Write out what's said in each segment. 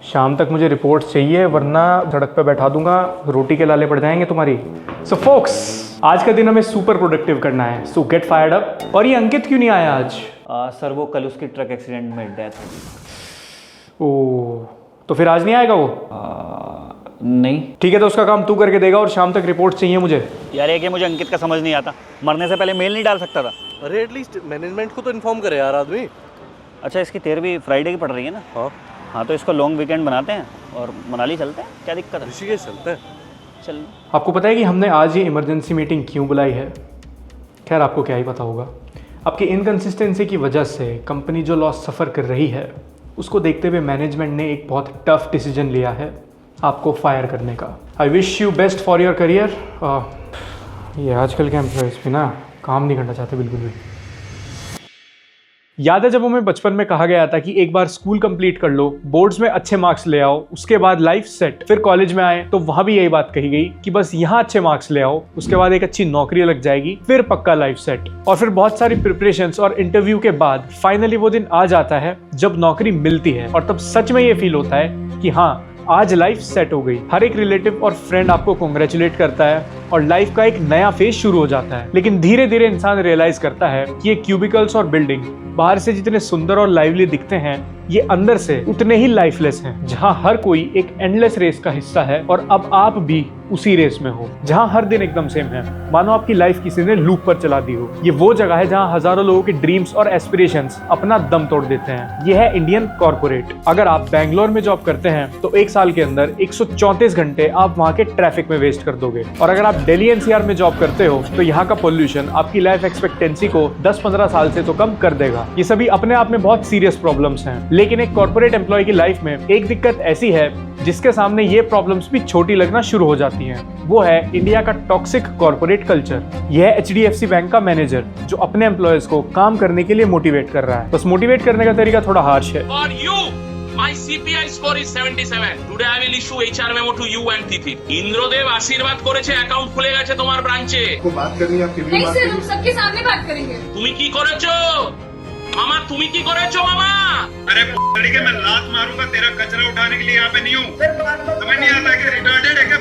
शाम तक मुझे रिपोर्ट चाहिए वरना सड़क पे बैठा दूंगा, रोटी के लाले पड़ जाएंगे तुम्हारी। सो फोक्स, आज का दिन हमें सुपर प्रोडक्टिव करना है, सो गेट फायर्ड अप। और ये अंकित क्यों नहीं आया आज? सर वो कल उसकी ट्रक एक्सीडेंट में डेथ हो गई। ओह, तो फिर आज नहीं आएगा वो? नहीं। ठीक है, तो उसका काम तू करके देगा और शाम तक रिपोर्ट चाहिए मुझे। यार ये मुझे अंकित का समझ नहीं आता, मरने से पहले मेल नहीं डाल सकता था? अरे एटलीस्ट मैनेजमेंट को तो इन्फॉर्म करे यार आदमी। अच्छा, इसकी 13वीं फ्राइडे की पड़ रही है ना? हाँ तो इसको लॉन्ग वीकेंड बनाते हैं और मनाली चलते हैं, क्या दिक्कत है? ऋषिकेश चलते हैं। चल। आपको पता है कि हमने आज ये इमरजेंसी मीटिंग क्यों बुलाई है? खैर आपको क्या ही पता होगा। आपकी इनकंसिस्टेंसी की वजह से कंपनी जो लॉस सफ़र कर रही है उसको देखते हुए मैनेजमेंट ने एक बहुत टफ डिसीजन लिया है आपको फायर करने का। I wish you best for your career. ये आजकल के एम्प्लॉयज़ भी ना काम नहीं करना चाहते बिल्कुल भी। याद है जब हमें बचपन में कहा गया था कि एक बार स्कूल कंप्लीट कर लो, बोर्ड्स में अच्छे मार्क्स ले आओ, उसके बाद लाइफ सेट। फिर कॉलेज में आए तो वहां भी यही बात कही गई कि बस यहाँ अच्छे मार्क्स ले आओ, उसके बाद एक अच्छी नौकरी लग जाएगी, फिर पक्का लाइफ सेट। और फिर बहुत सारी प्रिपरेशंस और इंटरव्यू के बाद फाइनली वो दिन आ जाता है जब नौकरी मिलती है और तब सच में ये फील होता है कि हाँ, आज लाइफ सेट हो गई। हर एक रिलेटिव और फ्रेंड आपको कॉन्ग्रेचुलेट करता है और लाइफ का एक नया फेज शुरू हो जाता है। लेकिन धीरे धीरे इंसान रियलाइज करता है कि ये क्यूबिकल्स और बिल्डिंग बाहर से जितने सुंदर और लाइवली दिखते हैं, ये अंदर से उतने ही लाइफलेस हैं। जहां हर कोई एक एंडलेस रेस का हिस्सा है और अब आप भी उसी रेस में हो, जहां हर दिन एकदम सेम है, मानो आपकी लाइफ किसी ने लूप पर चला दी हो। ये वो जगह है जहां हजारों लोगों के ड्रीम्स और एस्पिरेशंस अपना दम तोड़ देते हैं। ये है इंडियन कॉर्पोरेट। अगर आप बैंगलोर में जॉब करते हैं तो एक साल के अंदर 134 घंटे आप वहां के ट्रैफिक में वेस्ट कर दोगे। और अगर आप दिल्ली एनसीआर में जॉब करते हो तो यहाँ का पोल्यूशन आपकी लाइफ एक्सपेक्टेंसी को 10-15 साल से तो कम कर देगा। ये सभी अपने आप में बहुत सीरियस प्रॉब्लम्स हैं, लेकिन एक कॉर्पोरेट एम्प्लॉय की लाइफ में एक दिक्कत ऐसी है जिसके सामने ये प्रॉब्लम्स भी छोटी लगना शुरू हो जाती हैं। वो है इंडिया का टॉक्सिक कॉर्पोरेट कल्चर। यह है एचडीएफसी बैंक का मैनेजर जो अपने एम्प्लॉयज को काम करने के लिए मोटिवेट कर रहा है। बस मोटिवेट करने का तरीका थोड़ा हार्श है। For you, my CPI score is 77. Today I will issue HR memo to you and Tithi. Indradev आशीर्वाद করেছে অ্যাকাউন্ট খুলে গেছে তোমার ব্রাঞ্চে। को बात करनी है आपके भी नहीं बात सर, करनी हम सबके सामने बात करेंगे। তুমি কি করেছো मामा? তুমি কি করেছো मामा? अरे लड़ी के मैं लात मारूंगा, तेरा कचरा उठाने के लिए यहाँ पे नहीं हूँ। समझ नहीं आता कि रिटार्डेड है क्या?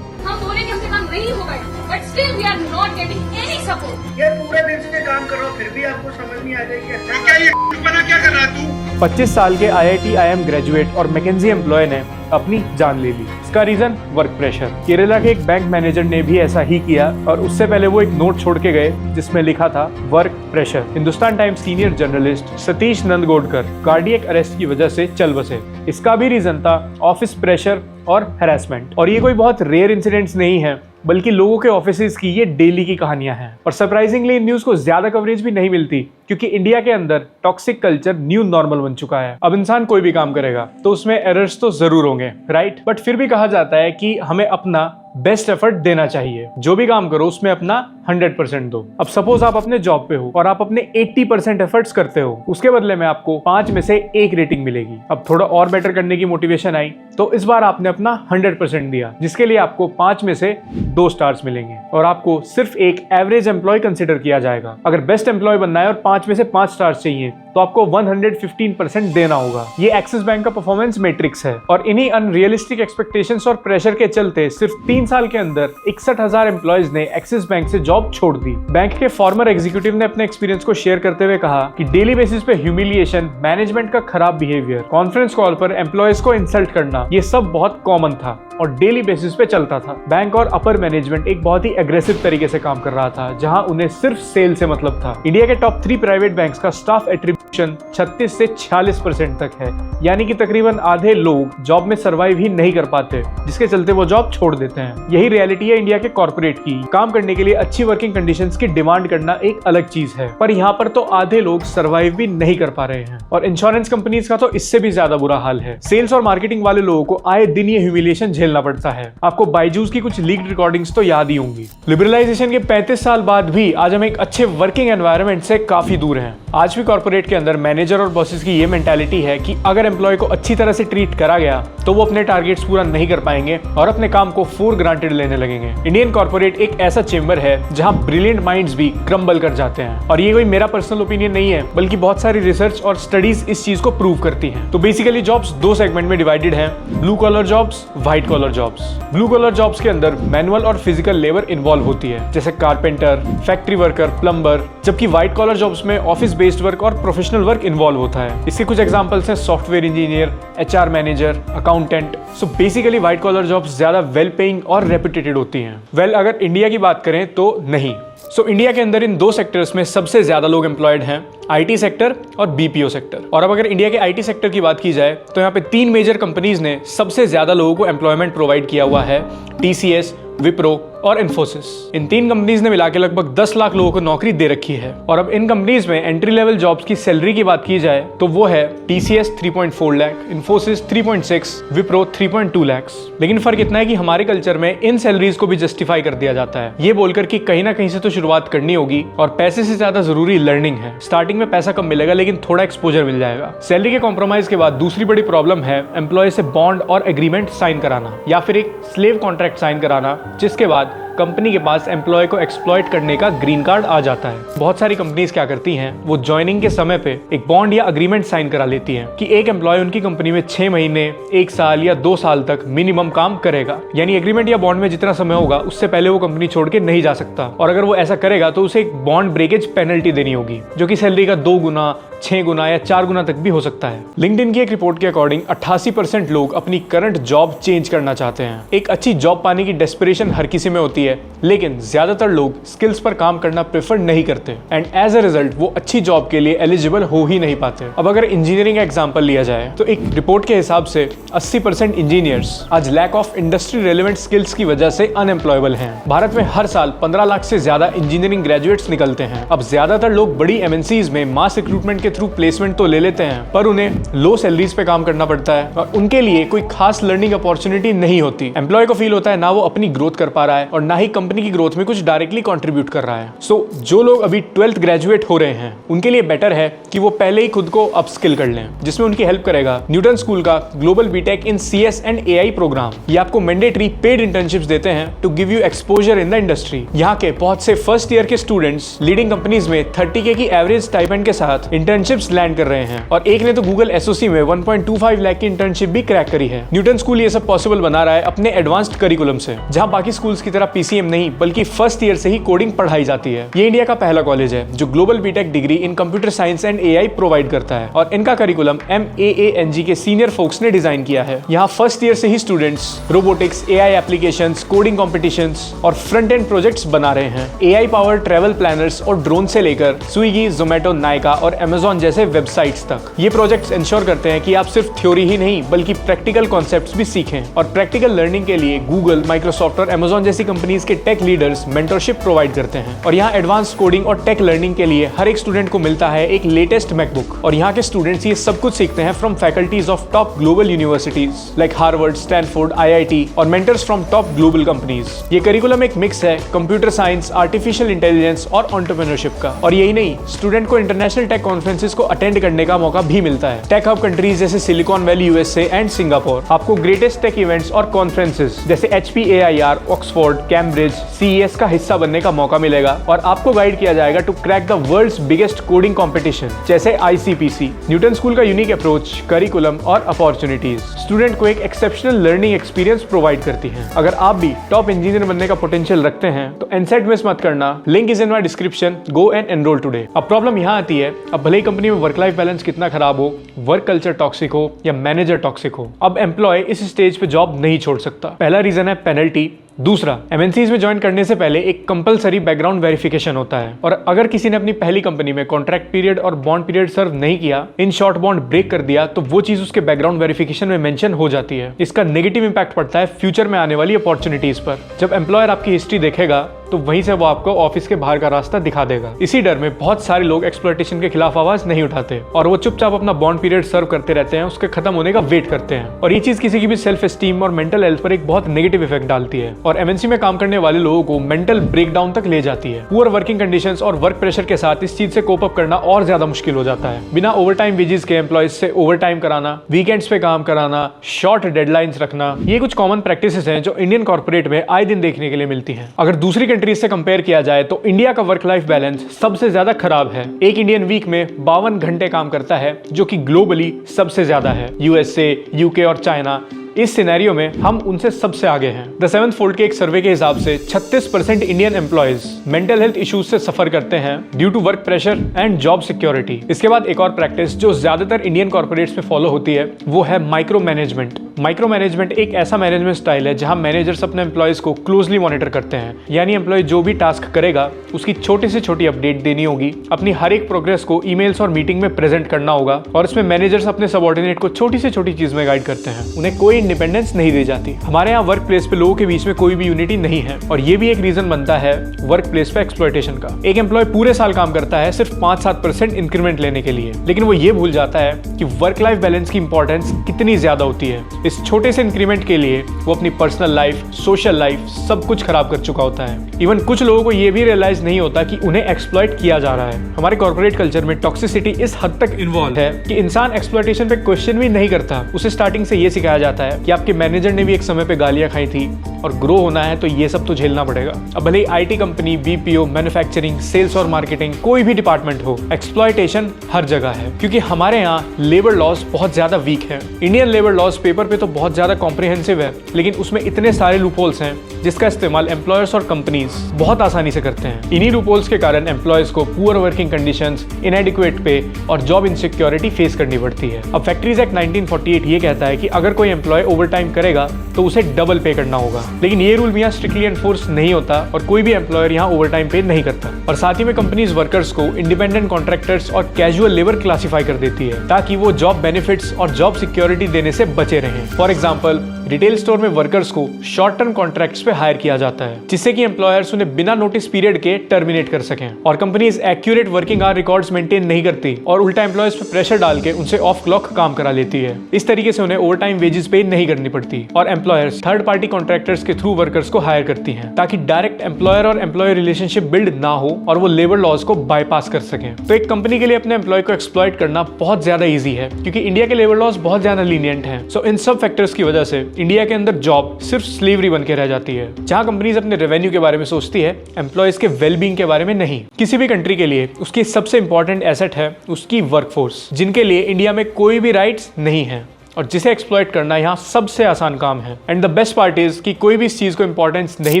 हम बोले कि हमसे काम नहीं होगा, but still we are not getting any support. ये पूरे दिन से काम कर रहा हूँ, फिर भी आपको समझ नहीं आ रही कि अच्छा क्या ये बना क्या कर रहा है तू? 25 साल के IIT IIM ग्रेजुएट और मैकेंजी एम्प्लॉय ने अपनी जान ले ली। इसका रीजन वर्क प्रेशर। केरला के एक बैंक मैनेजर ने भी ऐसा ही किया और उससे पहले वो एक नोट छोड़ के गए जिसमें लिखा था work pressure. Hindustan Times senior journalist Satish Nandgaonkar cardiac arrest की वजह से चल बसे। इसका भी रीजन था ऑफिस प्रेशर और हैरेसमेंट। और ये कोई बहुत रेयर इंसिडेंट्स नहीं है, बल्कि लोगों के ऑफिसेज की ये डेली की कहानियां हैं। और सरप्राइजिंगली इन न्यूज को ज्यादा कवरेज भी नहीं मिलती क्योंकि इंडिया के अंदर टॉक्सिक कल्चर न्यू नॉर्मल बन चुका है। अब इंसान कोई भी काम करेगा तो उसमें एरर्स तो जरूर होंगे, राइट? बट फिर भी कहा जाता है कि हमें अपना बेस्ट एफर्ट देना चाहिए। जो भी काम करो उसमें अपना 100% दो। अब सपोज आप अपने जॉब पे हो और आप अपने 80% एफर्ट्स करते हो, उसके बदले में आपको 5 में से 1 रेटिंग मिलेगी। अब थोड़ा और बेटर करने की मोटिवेशन आई तो इस बार आपने अपना 100% दिया, जिसके लिए आपको 5 में से 2 स्टार्स मिलेंगे और आपको सिर्फ एक एवरेज एम्प्लॉय कंसिडर किया जाएगा। अगर बेस्ट एम्प्लॉय बनना है और 5 में से 5 स्टार्स चाहिए तो आपको 115% देना होगा। ये एक्सिस बैंक का परफॉर्मेंस मैट्रिक्स है और इन्हीं अनरियलिस्टिक एक्सपेक्टेशंस और प्रेशर के चलते सिर्फ 3 साल के अंदर 61,000 एम्प्लॉयज ने एक्सिस बैंक से जॉब छोड़ दी। बैंक के फॉर्मर एग्जीक्यूटिव ने अपने एक्सपीरियंस को शेयर करते हुए कहा कि डेली बेसिस पे ह्यूमिलिएशन, मैनेजमेंट का खराब बिहेवियर, कॉन्फ्रेंस कॉल पर एम्प्लॉयज को इंसल्ट करना, ये सब बहुत कॉमन था और डेली बेसिस पे चलता था। बैंक और अपर मैनेजमेंट एक बहुत ही एग्रेसिव तरीके से काम कर रहा था जहां उन्हें सिर्फ सेल से मतलब था। इंडिया के टॉप 3 प्राइवेट बैंक्स का स्टाफ एट्रीब्यूशन 36 से 46% तक है, यानी कि तकरीबन आधे लोग जॉब में सर्वाइव ही नहीं कर पाते, जिसके चलते वो जॉब छोड़ देते हैं। यही रियलिटी है इंडिया के कॉर्पोरेट की। काम करने के लिए अच्छी वर्किंग कंडीशंस की डिमांड करना एक अलग चीज है, पर यहाँ पर तो आधे लोग सर्वाइव भी नहीं कर पा रहे हैं। और इंश्योरेंस कंपनीज का तो इससे भी ज्यादा बुरा हाल है। सेल्स और मार्केटिंग वाले लोगों को आए दिन ये ह्यूमिलिएशन झेलना झेलना पड़ता है। आपको बायजूस की कुछ लीक्ड रिकॉर्डिंग्स तो याद ही होंगी। लिबरलाइजेशन के 35 साल बाद भी आज हम एक अच्छे वर्किंग एनवायरनमेंट से काफी दूर हैं। आज भी कॉर्पोरेट के अंदर मैनेजर और बॉसेस की ये मेंटालिटी है कि अगर एम्प्लॉय को अच्छी तरह से ट्रीट करा गया तो वो अपने टारगेट्स पूरा नहीं कर पाएंगे और अपने काम को फॉर ग्रांटेड लेने लगेंगे। इंडियन कॉर्पोरेट एक ऐसा चेंबर है जहां ब्रिलियंट माइंड्स भी क्रम्बल कर जाते हैं, और ये कोई मेरा पर्सनल ओपिनियन नहीं है बल्कि बहुत सारी रिसर्च और स्टडीज इस चीज को प्रूव करती हैं। तो बेसिकली जॉब्स दो सेगमेंट में डिवाइडेड हैं, blue collar jobs, white collar jobs. Blue collar jobs के अंदर मैनुअल और फिजिकल लेबर इन्वॉल्व होती है, जैसे कारपेंटर, फैक्ट्री वर्कर, प्लम्बर, जबकि व्हाइट कॉलर जॉब्स में ऑफिस बेस्ड वर्क और प्रोफेशनल वर्क इन्वॉल्व होता है। इसके कुछ एग्जांपल्स हैं software engineer, HR manager, accountant. So basically white collar jobs ज्यादा वेल पेइंग और रेपुटेटेड होती हैं। वेल अगर इंडिया की बात करें तो नहीं। सो इंडिया के अंदर इन दो सेक्टर्स में सबसे ज्यादा लोग एम्प्लॉयड हैं, आईटी सेक्टर और बीपीओ सेक्टर। और अब अगर इंडिया के आईटी सेक्टर की बात की जाए तो यहाँ पे 3 मेजर कंपनीज ने सबसे ज्यादा लोगों को एम्प्लॉयमेंट प्रोवाइड किया हुआ है, टीसीएस, विप्रो और इन्फोसिस। इन 3 कंपनीज ने मिला के लगभग 10 लाख लोगों को नौकरी दे रखी है। और अब इन कंपनीज में एंट्री लेवल जॉब्स की सैलरी की बात की जाए तो वो है टीसीएस 3.4 लाख, इन्फोसिस 3.6, विप्रो 3.2 लाख। लेकिन फर्क इतना है कि हमारे कल्चर में इन सैलरीज को भी जस्टिफाई कर दिया जाता है, ये बोलकर कि कहीं ना कहीं से तो शुरुआत करनी होगी और पैसे से ज्यादा जरूरी लर्निंग है। स्टार्टिंग में पैसा कम मिलेगा लेकिन थोड़ा एक्सपोजर मिल जाएगा। सैलरी के कॉम्प्रोमाइज के बाद दूसरी बड़ी प्रॉब्लम है एम्प्लॉय से बॉन्ड और एग्रीमेंट साइन कराना या फिर एक स्लेव कॉन्ट्रैक्ट साइन कराना, जिसके बाद कंपनी के पास एम्प्लॉय को एक्सप्लॉइट करने का ग्रीन कार्ड आ जाता है। बहुत सारी कंपनीज क्या करती हैं, वो ज्वाइनिंग के समय पे एक बॉन्ड या अग्रीमेंट साइन करा लेती हैं कि एक एम्प्लॉय उनकी कंपनी में 6 महीने, 1 साल या 2 साल तक मिनिमम काम करेगा। यानी एग्रीमेंट या बॉन्ड में जितना समय होगा उससे पहले वो कंपनी छोड़ के नहीं जा सकता, और अगर वो ऐसा करेगा तो उसे एक बॉन्ड ब्रेकेज पेनल्टी देनी होगी, जो कि सैलरी का 2 गुना, 6 गुना या 4 गुना तक भी हो सकता है। लिंक्डइन की एक रिपोर्ट के अकॉर्डिंग 88% लोग अपनी करंट जॉब चेंज करना चाहते हैं। एक अच्छी जॉब पाने की डेस्परेशन हर किसी में होती है, लेकिन ज्यादातर लोग स्किल्स पर काम करना प्रेफर नहीं करते एंड एज अ रिजल्ट वो अच्छी जॉब के लिए एलिजिबल हो ही नहीं पाते। अब अगर इंजीनियरिंग का एग्जांपल लिया जाए तो एक रिपोर्ट के हिसाब से 80% इंजीनियर्स आज lack of industry relevant skills की वजह से अनएम्प्लॉयबल हैं। भारत में हर साल 15 लाख से ज्यादा इंजीनियरिंग ग्रेजुएट्स निकलते हैं। अब ज्यादातर लोग बड़ी एमएनसीज में मास रिक्रूटमेंट के थ्रू प्लेसमेंट तो ले लेते हैं, पर उन्हें लो सैलरीज पे काम करना पड़ता है और उनके लिए कोई खास लर्निंग अपॉर्चुनिटी नहीं होती। एम्प्लॉय को फील होता है ना वो अपनी ग्रोथ कर पा रहा है और ना ही कंपनी की ग्रोथ में कुछ डायरेक्टली कंट्रीब्यूट कर रहा है। सो जो लोग अभी 12th ग्रेजुएट हो रहे हैं उनके लिए बेटर है कि वो पहले ही खुद को अपस्किल कर लें, जिसमें उनकी हेल्प करेगा न्यूटन स्कूल का global BTech in CS and AI प्रोग्राम। ये आपको मैंडेटरी पेड इंटर्नशिप्स देते हैं to give you exposure in the industry. यहाँ के बहुत से फर्स्ट ईयर के स्टूडेंट्स लीडिंग कंपनीज में 30K की एवरेज स्टाइपेंड के साथ इंटर्नशिप्स लैंड कर रहे हैं, और एक ने तो गूगल SOC में 1.25 लाख की इंटर्नशिप भी क्रैक करी है। न्यूटन स्कूल ये सब पॉसिबल बना रहा है अपने एडवांस्ड करिकुलम से, जहां बाकी स्कूल्स की तरह PCM नहीं बल्कि फर्स्ट ईयर से ही कोडिंग पढ़ाई जाती है। ये इंडिया का पहला कॉलेज है जो global BTech degree in computer science and AI provide करता है, और इनका करिकुलम MAANG के सीनियर फोक्स ने डिजाइन किया है। यहाँ फर्स्ट ईयर से ही students robotics, AI applications, coding competitions और फ्रंट एंड प्रोजेक्ट्स बना रहे हैं। AI पावर ट्रैवल प्लानर्स और ड्रोन से लेकर स्विगी, जोमेटो, नायका और अमेजॉन जैसे वेबसाइट्स तक। ये प्रोजेक्ट्स इंश्योर करते हैं कि आप सिर्फ थ्योरी ही नहीं बल्कि प्रैक्टिकल कॉन्सेप्ट्स भी सीखें, और प्रैक्टिकल लर्निंग के लिए गूगल, माइक्रोसॉफ्ट और अमेजॉन जैसी कंपनीज के टेक लीडर्स मेंटरशिप प्रोवाइड करते हैं। और यहाँ एडवांस कोडिंग और टेक लर्निंग के लिए हर एक स्टूडेंट को मिलता है एक लेटेस्ट मैकबुक, और यहाँ के स्टूडेंट्स ये सब कुछ सीखते हैं from faculties of top global universities like Harvard, Stanford, IIT और mentors from top global companies. ये करिकुलम एक मिक्स है कंप्यूटर साइंस, आर्टिफिशियल इंटेलिजेंस और एंटरप्रेन्योरशिप का। और यही नहीं, स्टूडेंट को इंटरनेशनल टेक कॉन्फ्रेंसेस को अटेंड करने का मौका भी मिलता है। टेक हब कंट्रीज जैसे silicon valley, USA and Singapore आपको ग्रेटेस्ट टेक इवेंट्स और कॉन्फ्रेंसेस जैसे HP, AIR, Oxford, Cambridge, CES का हिस्सा बनने का मौका मिलेगा, और आपको गाइड किया जाएगा to crack the world's biggest coding competition जैसे ICPC। न्यूटन स्कूल का यूनिक अप्रोच, करिकुलम और अपॉर्चुनिटीज स्टूडेंट को एक एक्सेप्शनल लर्निंग एक्सपीरियंस प्रोवाइड करती हैं। अगर आप भी टॉप इंजीनियर बनने का पोटेंशियल रखते हैं तो एनसेट मिस मत करना, link is in my description, go and enrol today. अब प्रॉब्लम यहाँ आती है, अब भले ही कंपनी में वर्क लाइफ बैलेंस कितना खराब हो, वर्क कल्चर टॉक्सिक हो या मैनेजर टॉक्सिक हो, अब एम्प्लॉय इस स्टेज पे जॉब नहीं छोड़ सकता। पहला रीजन है पेनल्टी। दूसरा, एमएनसीज में ज्वाइन करने से पहले एक कंपलसरी बैकग्राउंड वेरिफिकेशन होता है, और अगर किसी ने अपनी पहली कंपनी में कॉन्ट्रैक्ट पीरियड और बॉन्ड पीरियड सर्व नहीं किया, इन शॉर्ट बॉन्ड ब्रेक कर दिया, तो वो चीज उसके बैकग्राउंड वेरिफिकेशन में मेंशन हो जाती है। इसका नेगेटिव इंपैक्ट पड़ता है फ्यूचर में आने वाली अपॉर्चुनिटीज पर। जब एम्प्लॉयर आपकी हिस्ट्री देखेगा तो वहीं से वो आपको ऑफिस के बाहर का रास्ता दिखा देगा। इसी डर में बहुत सारे लोग एक्सप्लॉयटेशन के खिलाफ आवाज नहीं उठाते और वो चुपचाप अपना बॉन्ड पीरियड सर्व करते रहते हैं, उसके खत्म होने का वेट करते हैं। और ये चीज किसी की भी सेल्फ एस्टीम और मेंटल हेल्थ पर एक बहुत नेगेटिव इफेक्ट डालती है और एमएनसी में काम करने वाले लोगों को मेंटल ब्रेकडाउन तक ले जाती है। पुअर वर्किंग कंडीशंस और वर्क प्रेशर के साथ इस चीज से कोप अप करना और ज्यादा मुश्किल हो जाता है। बिना ओवरटाइम वेजेस के एम्प्लॉयज से ओवरटाइम कराना, वीकेंड्स पे काम कराना, शॉर्ट डेडलाइंस रखना, ये कुछ कॉमन प्रैक्टिसेस हैं जो इंडियन कॉर्पोरेट में आए दिन देखने के लिए मिलती हैं। अगर दूसरी कंट्रीज से कंपेयर किया जाए तो इंडिया का वर्क लाइफ बैलेंस सबसे ज्यादा खराब है। एक इंडियन वीक में 52 घंटे काम करता है, जो कि ग्लोबली सबसे ज्यादा है। यूएसए, यूके और चाइना, इस सिनेरियो में हम उनसे सबसे आगे हैं। द सेवंथ फोल्ड के एक सर्वे के हिसाब से 36% Indian employees mental health issues से सफर करते हैं due to work pressure and job security. इसके बाद एक और प्रैक्टिस जो ज्यादातर इंडियन कॉर्पोरेट्स में फॉलो होती है वो है माइक्रो मैनेजमेंट। माइक्रो मैनेजमेंट एक ऐसा मैनेजमेंट स्टाइल है जहां मैनेजर्स अपने एम्प्लॉयज को क्लोजली मॉनिटर करते हैं, यानी एम्प्लॉय जो भी टास्क करेगा उसकी छोटी से छोटी अपडेट देनी होगी, अपनी हर एक प्रोग्रेस को ईमेल्स और मीटिंग में प्रेजेंट करना होगा और इसमें मैनेजर्स अपने सबऑर्डिनेट को छोटी से छोटी चीज में गाइड करते हैं, उन्हें कोई इंडिपेंडेंस नहीं दी जाती। हमारे यहाँ वर्क प्लेस पे लोगों के बीच में कोई भी यूनिटी नहीं है और ये भी एक रीजन बनता है वर्क प्लेस पे एक्सप्लॉयटेशन का। एक एम्प्लॉय पूरे साल काम करता है सिर्फ 5-7% इंक्रीमेंट लेने के लिए, लेकिन वो ये भूल जाता है कि वर्क लाइफ बैलेंस की इंपॉर्टेंस कितनी ज्यादा होती है। इस छोटे से इंक्रीमेंट के लिए वो अपनी पर्सनल लाइफ, सोशल लाइफ सब कुछ खराब कर चुका होता है। इवन कुछ लोगों को ये भी रियलाइज नहीं होता कि उन्हें एक्सप्लॉइट किया जा रहा है। हमारे कॉर्पोरेट कल्चर में टॉक्सिसिटी इस हद तक इन्वॉल्व है कि इंसान एक्सप्लॉयटेशन पे क्वेश्चन भी नहीं करता। उसे स्टार्टिंग से ये सिखाया जाता है कि आपके मैनेजर ने भी एक समय पे गालियां खाई थी और ग्रो होना है तो ये सब तो झेलना पड़ेगा। अब भले ही IT company, BPO, manufacturing, sales और मार्केटिंग कोई भी डिपार्टमेंट हो, एक्सप्लॉयटेशन हर जगह है क्योंकि हमारे यहाँ लेबर लॉज बहुत ज्यादा वीक है। इंडियन लेबर लॉज पेपर पे तो बहुत ज्यादा कॉम्प्रिहेंसिव है, लेकिन उसमें इतने सारे लूपहोल्स हैं जिसका इस्तेमाल एम्प्लॉयर्स और कंपनीज बहुत आसानी से करते हैं। इन्हीं लूपहोल्स के कारण एम्प्लॉयर्स को पुअर वर्किंग कंडीशंस, इनएडिक्वेट पे और जॉब इनसिक्योरिटी फेस करनी पड़ती है। अब फैक्ट्रीज एक्ट 1948 ये कहता है कि अगर कोई एम्प्लॉय ओवरटाइम करेगा तो उसे डबल पे करना होगा, लेकिन ये रूल यहाँ स्ट्रिक्टली एनफोर्स नहीं होता और कोई भी एम्प्लॉयर यहाँ ओवरटाइम पे नहीं करता। और साथ ही में कंपनीज वर्कर्स को इंडिपेंडेंट कॉन्ट्रैक्टर्स और कैजुअल लेबर क्लासिफाई कर देती है ताकि वो जॉब बेनिफिट्स और जॉब सिक्योरिटी देने से बचे रहें। फॉर एग्जाम्पल, रिटेल स्टोर में वर्कर्स को शॉर्ट टर्म कॉन्ट्रैक्ट्स पे हायर किया जाता है जिससे कि एम्प्लॉयर्स उन्हें बिना नोटिस पीरियड के टर्मिनेट कर सकें। और companies accurate working hour records maintain नहीं करती और उल्टा एम्प्लॉयर्स पे प्रेशर डाल के उनसे ऑफ क्लॉक काम करा लेती है। इस तरीके से उन्हें ओवरटाइम वेजेस पे नहीं करनी पड़ती और एम्प्लॉयर्स थर्ड पार्टी कॉन्ट्रैक्टर्स के थ्रू वर्कर्स को हायर करती हैं ताकि डायरेक्ट एम्प्लॉयर और एम्प्लॉयर रिलेशनशिप बिल्ड ना हो और वो लेबर लॉज को बाईपास कर सकें। तो एक कंपनी के लिए अपने एम्प्लॉय को एक्सप्लॉइट करना बहुत ज्यादा ईजी है क्योंकि इंडिया के लेबर लॉज बहुत ज्यादा लीनियंट हैं। सो इन सब फैक्टर्स की वजह से इंडिया के अंदर जॉब सिर्फ स्लेवरी बन के रह जाती है, जहां कंपनीज अपने रेवेन्यू के बारे में सोचती है, एम्प्लॉयज के वेलबींग के बारे में नहीं। किसी भी कंट्री के लिए उसकी सबसे इंपॉर्टेंट एसेट है उसकी वर्कफोर्स, जिनके लिए इंडिया में कोई भी राइट्स नहीं है और जिसे एक्सप्लॉइट करना यहाँ सबसे आसान काम है। And the best part is कि कोई भी इस चीज को इंपॉर्टेंस नहीं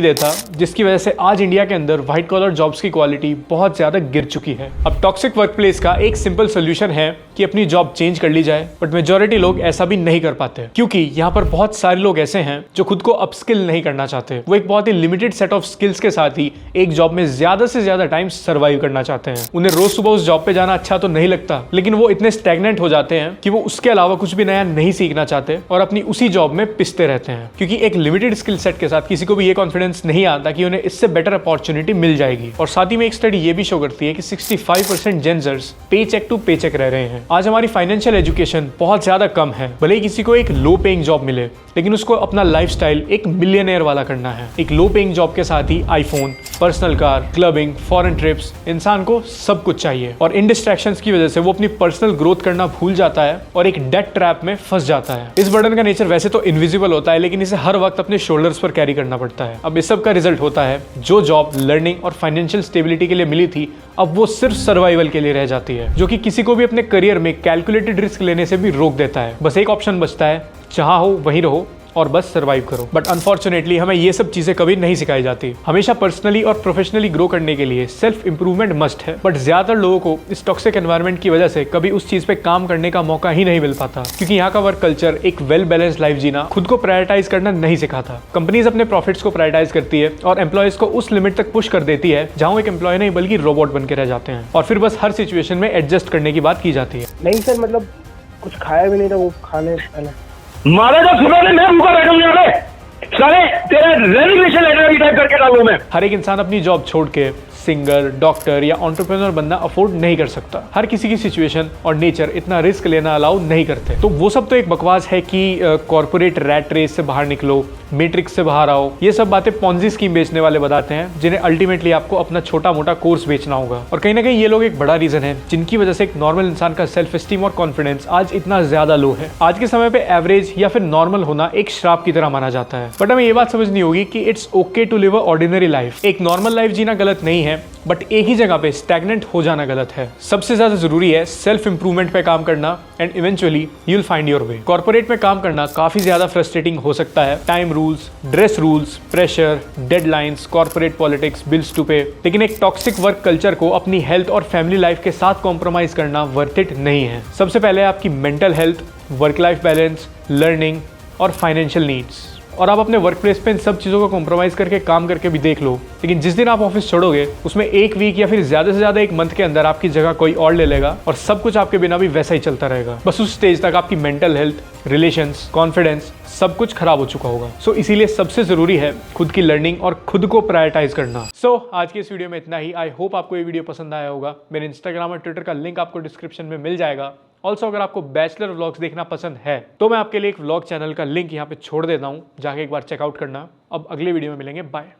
देता, जिसकी वजह से आज इंडिया के अंदर व्हाइट कॉलर जॉब्स की क्वालिटी बहुत ज्यादा गिर चुकी है। अब टॉक्सिक वर्कप्लेस का एक सिंपल सोल्यूशन है कि अपनी जॉब चेंज कर ली जाए, बट मेजॉरिटी लोग ऐसा भी नहीं कर पाते क्योंकि यहाँ पर बहुत सारे लोग ऐसे हैं जो खुद को अपस्किल नहीं करना चाहते। वो एक बहुत ही लिमिटेड सेट ऑफ स्किल्स के साथ ही एक जॉब में ज्यादा से ज्यादा टाइम सर्वाइव करना चाहते हैं। उन्हें रोज सुबह उस जॉब पे जाना अच्छा तो नहीं लगता, लेकिन वो इतने स्टैग्नेंट हो जाते हैं कि वो उसके अलावा कुछ भी नया नहीं सीखना चाहते और अपनी उसी जॉब में पिसते रहते हैं क्योंकि एक लिमिटेड स्किल सेट के साथ किसी को भी ये कॉन्फिडेंस नहीं आता कि उन्हें इससे बेटर अपॉर्चुनिटी मिल जाएगी। और साथ ही में एक स्टडी ये भी शो करती है कि 65% जेंजर्स पे चेक टू पे चेक रह रहे हैं। आज हमारी फाइनेंशियल एजुकेशन बहुत ज्यादा कम है। भले ही किसी को एक लो पेइंग जॉब मिले, लेकिन उसको अपना लाइफस्टाइल एक मिलियनेयर वाला करना है। एक लो पेइंग जॉब के साथ ही iPhone, personal car, clubbing, foreign trips, इंसान को सब कुछ चाहिए और इन डिस्ट्रैक्शंस की वजह से वो अपनी पर्सनल ग्रोथ करना भूल जाता है और एक डेट ट्रैप में फंस जाता है। इस बर्डन का नेचर वैसे तो इनविजिबल होता है, लेकिन इसे हर वक्त अपने शोल्डर्स पर कैरी करना पड़ता है। अब इस सब का रिजल्ट होता है जो जॉब लर्निंग और फाइनेंशियल स्टेबिलिटी के लिए मिली थी, अब वो सिर्फ सर्वाइवल के लिए रह जाती है, जो कि किसी को भी अपने करियर में कैलकुलेटेड रिस्क लेने से भी रोक देता है। बस एक ऑप्शन बचता है, जहां हो वहीं रहो और बस सर्वाइव करो। बट अनफॉर्चुनेटली हमें ये सब चीजें कभी नहीं सिखाई जाती। हमेशा पर्सनली और प्रोफेशनली ग्रो करने के लिए सेल्फ इंप्रूवमेंट मस्ट है, बट ज्यादातर लोगों को इस टॉक्सिक एनवायरनमेंट की वजह से कभी उस चीज पे काम करने का मौका ही नहीं मिल पाता क्योंकि यहाँ का वर्क कल्चर एक वेल बैलेंस्ड लाइफ जीना, खुद को प्रायोरिटाइज करना नहीं सिखाता। कंपनीज अपने प्रॉफिट्स को प्रायोरिटाइज करती है और एम्प्लॉयज को उस लिमिट तक पुश कर देती है जहाँ एक एम्प्लॉय नहीं बल्कि रोबोट बन के रह जाते हैं और फिर बस हर सिचुएशन में एडजस्ट करने की बात की जाती है। नहीं सर, मतलब कुछ खाया भी नहीं था वो खाने पहले। मारेगा सुबह में मैं भूखा बैठूंगा। साले तेरा रेजिग्नेशन लेटर भी टाइप करके डालूं मैं। हर एक इंसान अपनी जॉब छोड़ के सिंगर, डॉक्टर या एंटरप्रेन्योर बनना अफोर्ड नहीं कर सकता। हर किसी की सिचुएशन और नेचर इतना रिस्क लेना अलाउ नहीं करते। तो वो सब तो एक बकवास है कि कॉर्पोरेट रैट रेस से बाहर निकलो, मैट्रिक्स से बाहर आओ, ये सब बातें पॉन्जी स्कीम बेचने वाले बताते हैं, जिन्हें अल्टीमेटली आपको अपना छोटा मोटा कोर्स बेचना होगा। और कहीं ना कहीं ये लोग एक बड़ा रीजन है जिनकी वजह से एक नॉर्मल इंसान का सेल्फ एस्टीम और कॉन्फिडेंस आज इतना ज्यादा लो है। आज के समय पे एवरेज या फिर नॉर्मल होना एक श्राप की तरह माना जाता है। बट हमें ये बात समझनी होगी कि it's okay to live a ordinary life. एक नॉर्मल लाइफ जीना गलत नहीं है, बट एक ही जगह पे स्टैग्नेंट हो जाना गलत है। सबसे ज्यादा जरूरी है सेल्फ इंप्रूवमेंट पे काम करना and eventually you will find your way. Corporate में काम करना काफी ज्यादा फ्रस्ट्रेटिंग हो सकता है। Time rules, dress rules, pressure, deadlines, corporate politics, bills to pay. लेकिन एक टॉक्सिक वर्क कल्चर को अपनी हेल्थ और फैमिली लाइफ के साथ कॉम्प्रोमाइज करना वर्थ इट नहीं है। सबसे पहले आपकी mental health, work life balance, learning और फाइनेंशियल नीड्स। और आप अपने वर्क प्लेस पे इन सब चीज़ों को कॉम्प्रोमाइज़ करके काम करके भी देख लो, लेकिन जिस दिन आप ऑफिस छोड़ोगे उसमें एक वीक या फिर ज़्यादा से ज़्यादा एक मंथ के अंदर आपकी जगह कोई और ले लेगा और सब कुछ आपके बिना भी वैसा ही चलता रहेगा। बस उस स्टेज तक आपकी मेंटल हेल्थ, रिलेशंस, कॉन्फिडेंस सब कुछ खराब हो चुका होगा। सो इसीलिए सबसे ज़रूरी है खुद की लर्निंग और खुद को प्रायोरिटाइज करना। सो आज की इस वीडियो में इतना ही। आई होप आपको ये वीडियो पसंद आया होगा। मेरे इंस्टाग्राम और ट्विटर का लिंक आपको डिस्क्रिप्शन में मिल जाएगा। ऑल्सो अगर आपको बैचलर व्लॉग्स देखना पसंद है तो मैं आपके लिए एक व्लॉग चैनल का लिंक यहाँ पे छोड़ देता हूँ, जाके एक बार चेकआउट करना। अब अगले वीडियो में मिलेंगे, बाय।